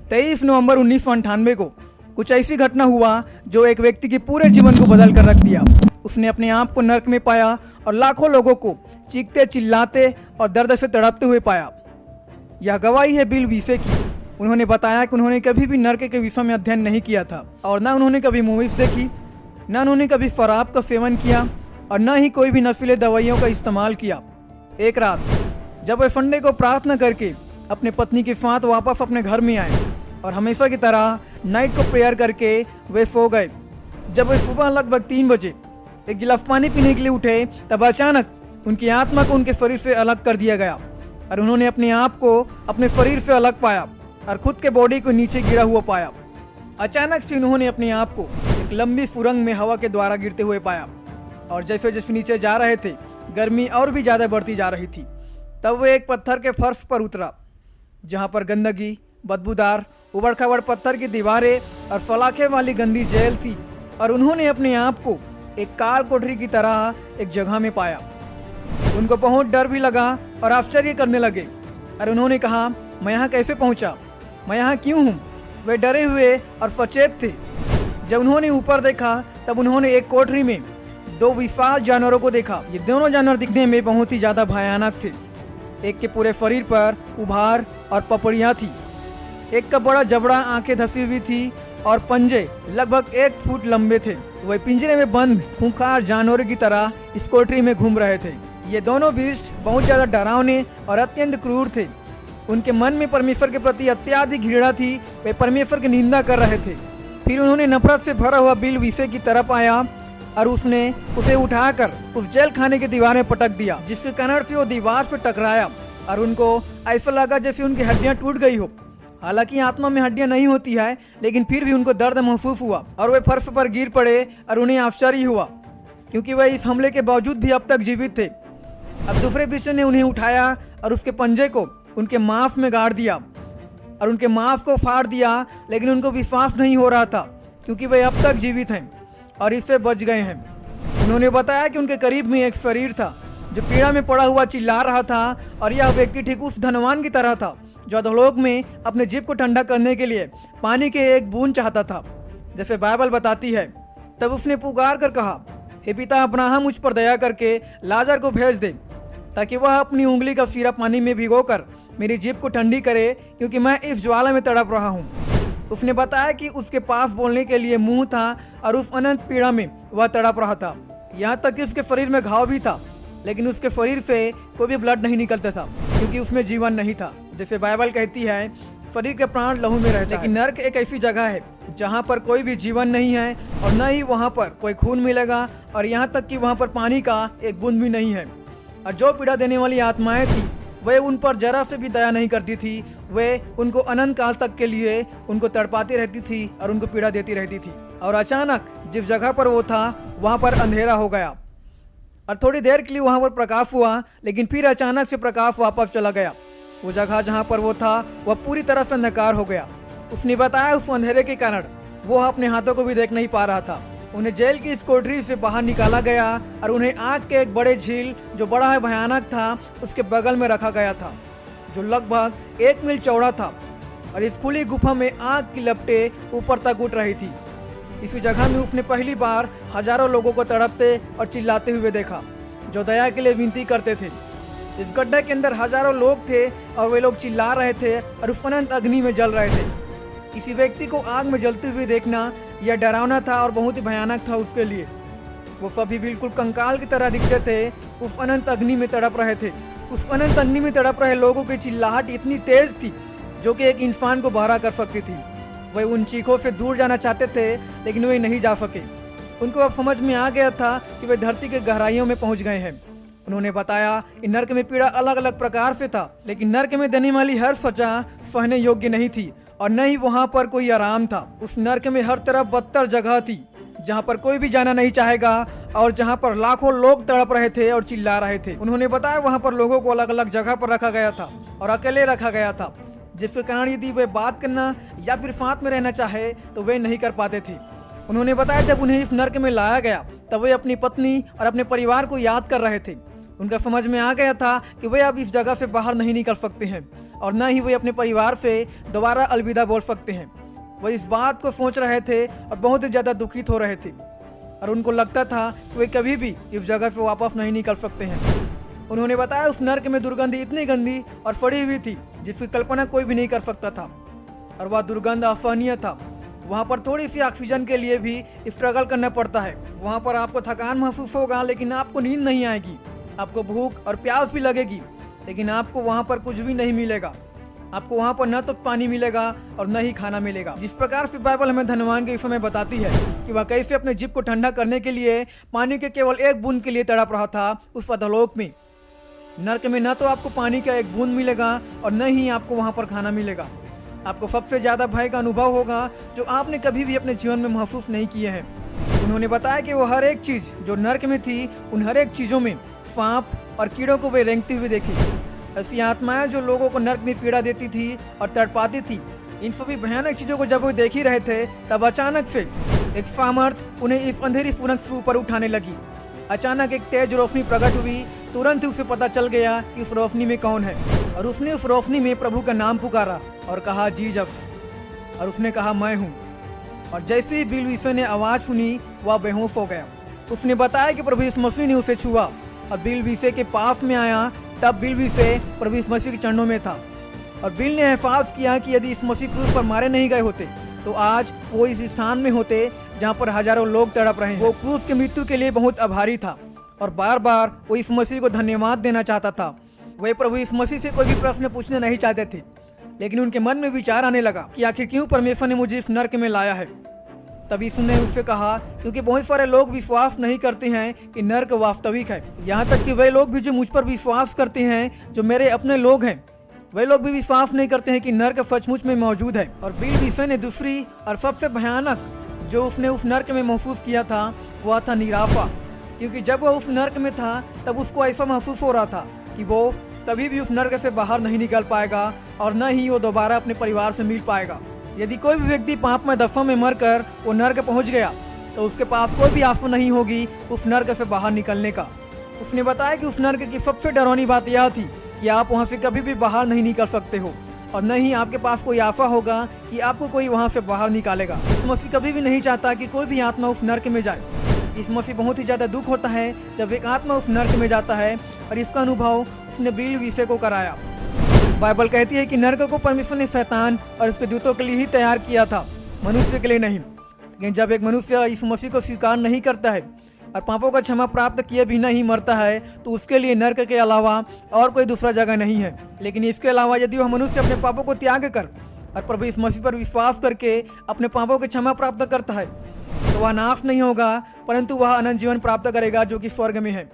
23 नवंबर 1998 को कुछ ऐसी घटना हुआ जो एक व्यक्ति के पूरे जीवन को बदल कर रख दिया। उसने अपने आप को नर्क में पाया और लाखों लोगों को चीखते चिल्लाते और दर्द से तड़पते हुए पाया। यह गवाही है बिल वीफे की। उन्होंने बताया कि उन्होंने कभी भी नर्क के विषय में अध्ययन नहीं किया था और न उन्होंने कभी मूवीज देखी, न उन्होंने कभी शराब का सेवन किया और न ही कोई भी नशीले दवाइयों का इस्तेमाल किया। एक रात जब वे संडे को प्रार्थना करके अपने पत्नी के साथ वापस अपने घर में आए और हमेशा की तरह नाइट को प्रेयर करके वे सो गए। जब वे सुबह लगभग 3 बजे एक गिलास पानी पीने के लिए उठे तब अचानक उनकी आत्मा को उनके शरीर से अलग कर दिया गया और उन्होंने अपने आप को अपने शरीर से अलग पाया और खुद के बॉडी को नीचे गिरा हुआ पाया। अचानक से उन्होंने अपने आप को एक लंबी सुरंग में हवा के द्वारा गिरते हुए पाया और जैसे जैसे नीचे जा रहे थे गर्मी और भी ज़्यादा बढ़ती जा रही थी। तब वे एक पत्थर के फर्श पर उतरा जहाँ पर गंदगी, बदबूदार उबड़ खाबड़ पत्थर की दीवारें और सलाखें वाली गंदी जेल थी और उन्होंने अपने आप को एक काल कोठरी की तरह एक जगह में पाया। उनको बहुत डर भी लगा और आश्चर्य करने लगे और उन्होंने कहा, मैं यहाँ कैसे पहुँचा, मैं यहाँ क्यों हूँ। वे डरे हुए और सचेत थे। जब उन्होंने ऊपर देखा तब उन्होंने एक कोठरी में 2 विशाल जानवरों को देखा। ये दोनों जानवर दिखने में बहुत ही ज़्यादा भयानक थे। एक के पूरे शरीर पर उभार और पपड़ियाँ थी, एक का बड़ा जबड़ा आंखें धसी हुई थी और पंजे लगभग 1 फुट लंबे थे। वह पिंजरे में बंद खूंखार जानवरों की तरह इस कोठरी में घूम रहे थे। ये दोनों बीस्ट बहुत ज़्यादा डरावने और अत्यंत क्रूर थे। उनके मन में परमेश्वर के प्रति अत्यधिक घृणा थी। वे परमेश्वर की निंदा कर रहे थे। फिर उन्होंने नफरत से भरा हुआ बिल वीफे की तरफ आया और उसने उसे उठाकर उस जेल खाने की दीवार में पटक दिया, जिसके कारण से वो दीवार से टकराया और उनको ऐसा लगा जैसे उनकी हड्डियां टूट गई हो। हालांकि आत्मा में हड्डियां नहीं होती है, लेकिन फिर भी उनको दर्द महसूस हुआ और वे फर्श पर गिर पड़े और उन्हें आश्चर्य हुआ क्योंकि वे इस हमले के बावजूद भी अब तक जीवित थे। अब दूसरे विषय ने उन्हें उठाया और उसके पंजे को उनके मांस में गाड़ दिया और उनके मांस को फाड़ दिया, लेकिन उनको विश्वास नहीं हो रहा था क्योंकि वे अब तक जीवित हैं और इससे बच गए हैं। उन्होंने बताया कि उनके करीब में एक शरीर था जो पीड़ा में पड़ा हुआ चिल्ला रहा था और यह व्यक्ति ठीक उस धनवान की तरह था जो अधोलोक में अपने जीभ को ठंडा करने के लिए पानी के एक बूंद चाहता था, जैसे बाइबल बताती है। तब उसने पुकार कर कहा, हे पिता अब्राहम, मुझ पर दया करके लाजर को भेज दे ताकि वह अपनी उंगली का सिरा पानी में भिगोकर मेरी जीभ को ठंडी करे क्योंकि मैं इस ज्वाला में तड़प रहा हूँ। उसने बताया कि उसके पास बोलने के लिए मुंह था और उस अनंत पीड़ा में वह तड़प रहा था। यहाँ तक कि उसके शरीर में घाव भी था, लेकिन उसके शरीर से कोई भी ब्लड नहीं निकलता था क्योंकि उसमें जीवन नहीं था। जैसे बाइबल कहती है, शरीर के प्राण लहू में रहते हैं। लेकिन नर्क एक ऐसी जगह है जहाँ पर कोई भी जीवन नहीं है और न ही वहाँ पर कोई खून मिलेगा और यहाँ तक कि वहाँ पर पानी का एक बूंद भी नहीं है। और जो पीड़ा देने वाली आत्माएं थी वे उन पर जरा से भी दया नहीं करती थी। वे उनको अनंत काल तक के लिए उनको तड़पाती रहती थी और उनको पीड़ा देती रहती थी। और अचानक जिस जगह पर वो था वहाँ पर अंधेरा हो गया और थोड़ी देर के लिए वहाँ पर प्रकाश हुआ, लेकिन फिर अचानक से प्रकाश वापस चला गया। वो जगह जहाँ पर वो था वह पूरी तरह से अंधकार हो गया। उसने बताया उस अंधेरे के कारण वो अपने हाथों को भी देख नहीं पा रहा था। उन्हें जेल की इस कोठरी से बाहर निकाला गया और उन्हें आग के एक बड़े झील जो बड़ा है भयानक था उसके बगल में रखा गया था, जो लगभग 1 मील चौड़ा था और इस खुली गुफा में आग की लपटें ऊपर तक उठ रही थी। इसी जगह में उसने पहली बार हजारों लोगों को तड़पते और चिल्लाते हुए देखा जो दया के लिए विनती करते थे। इस गड्ढे के अंदर हजारों लोग थे और वे लोग चिल्ला रहे थे और उस अनंत अग्नि में जल रहे थे। किसी व्यक्ति को आग में जलते हुए देखना यह डरावना था और बहुत ही भयानक था उसके लिए। वो सभी बिल्कुल कंकाल की तरह दिखते थे, उस अनंत अग्नि में तड़प रहे थे। उस अनंत अग्नि में तड़प रहे लोगों की चिल्लाहट इतनी तेज थी जो कि एक इंसान को बहरा कर सकती थी। वे उन चीखों से दूर जाना चाहते थे, लेकिन वे नहीं जा सके। उनको अब समझ में आ गया था कि वे धरती के गहराइयों में पहुंच गए हैं। उन्होंने बताया कि नर्क में पीड़ा अलग अलग प्रकार से था, लेकिन नर्क में देने वाली हर सजा सहने योग्य नहीं थी और न ही वहाँ पर कोई आराम था। उस नर्क में हर तरफ बदतर जगह थी जहाँ पर कोई भी जाना नहीं चाहेगा और जहाँ पर लाखों लोग तड़प रहे थे और चिल्ला रहे थे। उन्होंने बताया वहाँ पर लोगों को अलग अलग जगह पर रखा गया था और अकेले रखा गया था, जिसके कारण यदि वे बात करना या फिर साथ में रहना चाहे तो वे नहीं कर पाते थे। उन्होंने बताया जब उन्हें इस नर्क में लाया गया तब वे अपनी पत्नी और अपने परिवार को याद कर रहे थे। उनका समझ में आ गया था कि वे अब इस जगह से बाहर नहीं निकल सकते हैं और न ही वे अपने परिवार से दोबारा अलविदा बोल सकते हैं। वह इस बात को सोच रहे थे और बहुत ही ज़्यादा दुखित हो रहे थे और उनको लगता था कि वे कभी भी इस जगह से वापस नहीं निकल सकते हैं। उन्होंने बताया उस नर्क में दुर्गंध इतनी गंदी और फड़ी हुई थी जिसकी कल्पना कोई भी नहीं कर सकता था और वह दुर्गंध असहनीय था। वहाँ पर थोड़ी सी ऑक्सीजन के लिए भी स्ट्रगल करना पड़ता है। वहाँ पर आपको थकान महसूस होगा लेकिन आपको नींद नहीं आएगी। आपको भूख और प्यास भी लगेगी लेकिन आपको वहाँ पर कुछ भी नहीं मिलेगा। आपको वहाँ पर न तो पानी मिलेगा और न ही खाना मिलेगा। जिस प्रकार से बाइबल हमें धनवान के विषय में बताती है कि वह कैसे अपने जीभ को ठंडा करने के लिए पानी के केवल एक बूंद के लिए तड़प रहा था उस अधोलोक में। नर्क में न तो आपको पानी का एक बूंद मिलेगा और न ही आपको वहाँ पर खाना मिलेगा। आपको सबसे ज़्यादा भय का अनुभव होगा जो आपने कभी भी अपने जीवन में महसूस नहीं किए हैं। उन्होंने बताया कि वो हर एक चीज़ जो नर्क में थी उन हर एक चीज़ों में सांप और कीड़ों को वे रेंगते हुए देखी। ऐसी आत्माएं जो लोगों को नर्क में पीड़ा देती थी और तड़पाती थी। इन सभी भयानक चीज़ों को जब वो देख ही रहे थे तब अचानक से एक सामर्थ उन्हें इस अंधेरी सुरंग से ऊपर उठाने लगी। अचानक एक तेज रोशनी प्रकट हुई। तुरंत ही उसे पता चल गया कि उस रोशनी में कौन है और उसने उस रोशनी में प्रभु का नाम पुकारा और कहा जीसस, और उसने कहा मैं हूँ। और जैसे ही बिल विसे ने आवाज़ सुनी वह बेहोश हो गया। उसने बताया कि प्रभु यीशु मसीह ने उसे छुआ और बिल विसे के पास में आया। तब बिल विसे प्रभु यीशु मसीह के चरणों में था और बिल ने एहसास किया कि यदि यीशु मसीह क्रूस पर मारे नहीं गए होते तो आज वो इस स्थान में होते जहाँ पर हजारों लोग तड़प रहे हैं। वो क्रूस की मृत्यु के लिए बहुत आभारी था और बार बार वो यीशु मसीह को धन्यवाद देना चाहता था। वे प्रभु यीशु मसीह से कोई भी प्रश्न पूछने नहीं चाहते थे लेकिन उनके मन में विचार आने लगा कि आखिर क्यों परमेश्वर ने मुझे इस नर्क में लाया है। तब यीशु ने उससे कहा क्योंकि बहुत सारे लोग विश्वास नहीं करते हैं कि नर्क वास्तविक है। यहाँ तक कि वे लोग भी जो मुझ पर विश्वास करते हैं जो मेरे अपने लोग हैं वे लोग भी विश्वास नहीं करते हैं कि नर्क सचमुच में मौजूद है। और बिल विसे ने दूसरी और सबसे भयानक जो उसने उस नर्क में महसूस किया था वह था निराशा। क्योंकि जब वह उस नर्क में था तब उसको ऐसा महसूस हो रहा था कि वो कभी भी उस नर्क से बाहर नहीं निकल पाएगा और न ही वो दोबारा अपने परिवार से मिल पाएगा। यदि कोई भी व्यक्ति पाप में दफों में मरकर वो नर्क पहुंच गया तो उसके पास कोई भी आंसू नहीं होगी उस नर्क से बाहर निकलने का। उसने बताया कि उस नर्क की सबसे डरावनी बात यह थी कि आप वहाँ से कभी भी बाहर नहीं निकल सकते हो और न ही आपके पास कोई आशा होगा कि आपको कोई वहाँ से बाहर निकालेगा। यीशु मसीह कभी भी नहीं चाहता कि कोई भी आत्मा उस नर्क में जाए। यीशु मसीह बहुत ही ज़्यादा दुख होता है जब एक आत्मा उस नर्क में जाता है और इसका अनुभव उसने बिल विसे को कराया। बाइबल कहती है कि नर्क को परमेश्वर ने शैतान और उसके दूतों के लिए ही तैयार किया था, मनुष्य के लिए नहीं। लेकिन जब एक मनुष्य यीशु मसीह को स्वीकार नहीं करता है और पापों का क्षमा प्राप्त किए बिना ही मरता है तो उसके लिए नर्क के अलावा और कोई दूसरा जगह नहीं है। लेकिन इसके अलावा यदि वह मनुष्य अपने पापों को त्याग कर और प्रभु यीशु मसीह पर विश्वास करके अपने पापों की क्षमा प्राप्त करता है तो वह नाश नहीं होगा परंतु वह अनंत जीवन प्राप्त करेगा जो कि स्वर्ग में है।